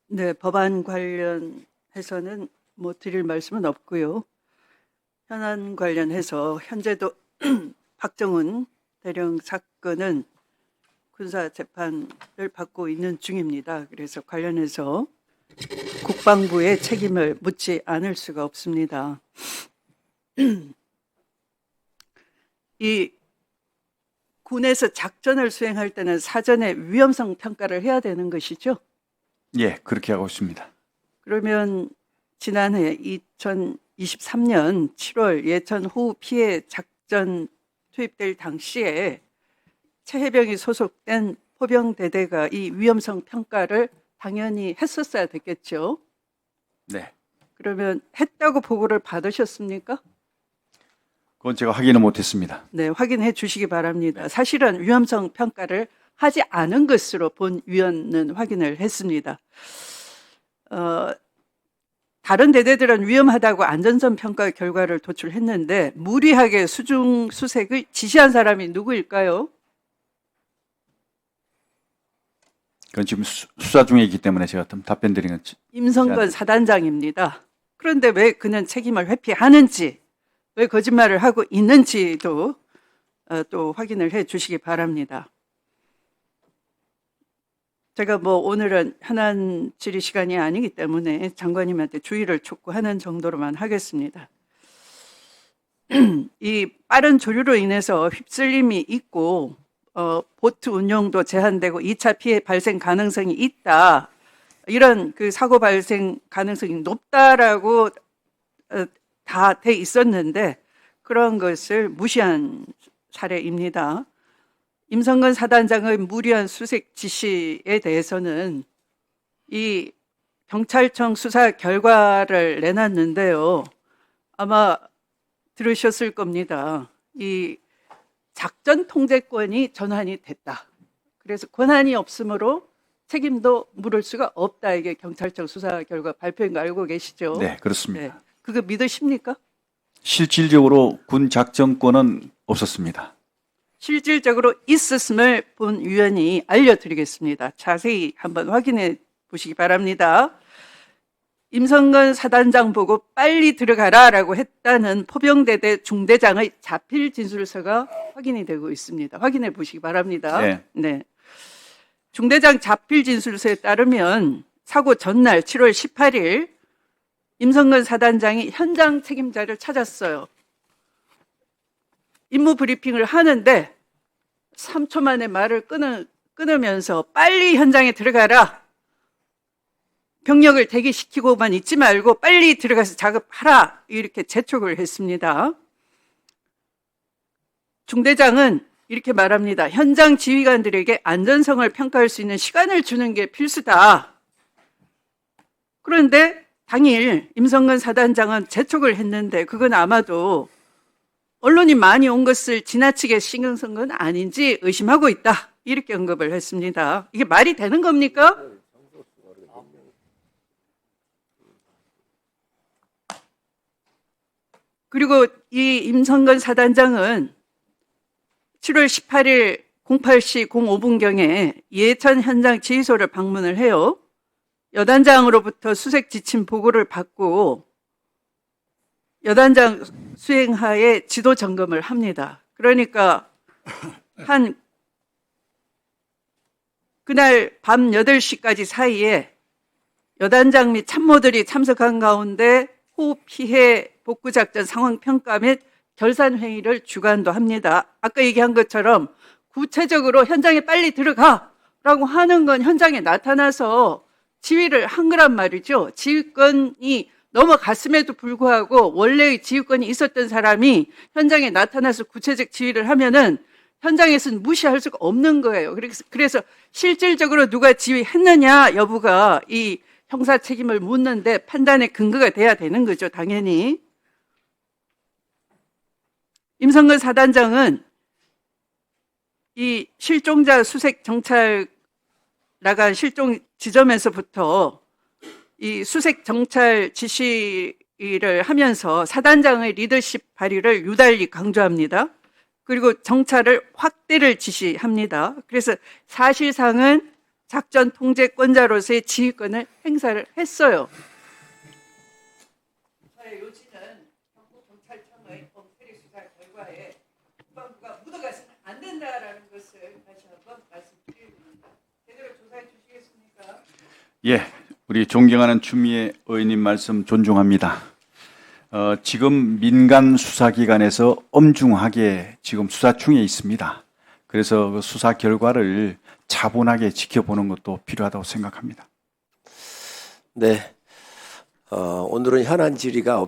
네, 법안 관련해서는 뭐 드릴 말씀은 없고요. 현안 관련해서 현재도 박정훈 대령 사건은 군사 재판을 받고 있는 중입니다. 그래서 관련해서 국방부의 책임을 묻지 않을 수가 없습니다. 이 군에서 작전을 수행할 때는 사전에 위험성 평가를 해야 되는 것이죠. 예, 그렇게 하고 있습니다. 그러면 지난해 2023년 7월 예천 호우 피해 작전 투입될 당시에 최해병이 소속된 포병대대가 이 위험성 평가를 당연히 했었어야 됐겠죠. 네, 그러면 했다고 보고를 받으셨습니까? 그건 제가 확인을 못했습니다. 네, 확인해 주시기 바랍니다. 사실은 위험성 평가를 하지 않은 것으로 본위원은 확인을 했습니다. 다른 대대들은 위험하다고 안전성 평가 결과를 도출했는데 무리하게 수중 수색을 지시한 사람이 누구일까요? 그건 지금 수사 중에 있기 때문에 제가 답변 드리는 건 임성근 사단장입니다. 그런데 왜 그는 책임을 회피하는지, 왜 거짓말을 하고 있는지도 또 확인을 해 주시기 바랍니다. 제가 뭐 오늘은 현안 질의 시간이 아니기 때문에 장관님한테 주의를 촉구하는 정도로만 하겠습니다. 이 빠른 조류로 인해서 휩쓸림이 있고 보트 운용도 제한되고 2차 피해 발생 가능성이 있다. 이런 그 사고 발생 가능성이 높다라고 다 돼 있었는데 그런 것을 무시한 사례입니다. 임성근 사단장의 무리한 수색 지시에 대해서는 이 경찰청 수사 결과를 내놨는데요. 아마 들으셨을 겁니다. 이 작전 통제권이 전환이 됐다. 그래서 권한이 없으므로 책임도 물을 수가 없다. 이게 경찰청 수사 결과 발표인 거 알고 계시죠? 네, 그렇습니다. 네. 그거 믿으십니까? 실질적으로 군 작전권은 없었습니다. 실질적으로 있었음을 본위원이 알려드리겠습니다. 자세히 한번 확인해 보시기 바랍니다. 임성근 사단장 보고 빨리 들어가라라고 했다는 포병대대 중대장의 자필 진술서가 확인이 되고 있습니다. 확인해 보시기 바랍니다. 네. 중대장 자필 진술서에 따르면 사고 전날 7월 18일 임성근 사단장이 현장 책임자를 찾았어요. 임무 브리핑을 하는데 3초 만에 말을 끊으면서 빨리 현장에 들어가라. 병력을 대기시키고만 있지 말고 빨리 들어가서 작업하라. 이렇게 재촉을 했습니다. 중대장은 이렇게 말합니다. 현장 지휘관들에게 안전성을 평가할 수 있는 시간을 주는 게 필수다. 그런데 당일 임성근 사단장은 재촉을 했는데 그건 아마도 언론이 많이 온 것을 지나치게 신경 쓴 건 아닌지 의심하고 있다. 이렇게 언급을 했습니다. 이게 말이 되는 겁니까? 그리고 이 임성근 사단장은 7월 18일 08시 05분경에 예천 현장 지휘소를 방문을 해요. 여단장으로부터 수색 지침 보고를 받고 여단장 수행하에 지도 점검을 합니다. 그러니까 그날 밤 8시까지 사이에 여단장 및 참모들이 참석한 가운데 호우 피해 복구작전 상황 평가 및 결산 회의를 주관도 합니다. 아까 얘기한 것처럼 구체적으로 현장에 빨리 들어가라고 하는 건 현장에 나타나서 지휘를 한 거란 말이죠. 지휘권이 넘어갔음에도 불구하고 원래의 지휘권이 있었던 사람이 현장에 나타나서 구체적 지휘를 하면은 현장에서는 무시할 수가 없는 거예요. 그래서 실질적으로 누가 지휘했느냐 여부가 이 형사 책임을 묻는데 판단의 근거가 돼야 되는 거죠. 당연히. 임성근 사단장은 이 실종자 수색 정찰 나간 실종 지점에서부터 이 수색 정찰 지시를 하면서 사단장의 리더십 발휘를 유달리 강조합니다. 그리고 정찰을 확대를 지시합니다. 그래서 사실상은 작전 통제권자로서의 지휘권을 행사를 했어요. 저의 요지는 경북경찰청의 범죄 수사 결과에 국방부가 묻어가서는 안 된다라는 것을 다시 한번 말씀드립니다. 제대로 조사해 주시겠습니까? 예, 우리 존경하는 추미애 의원님 말씀 존중합니다. 지금 민간 수사기관에서 엄중하게 지금 수사 중에 있습니다. 그래서 그 수사 결과를 차분하게 지켜보는 것도 필요하다고 생각합니다. 네. 오늘은 현안 질의가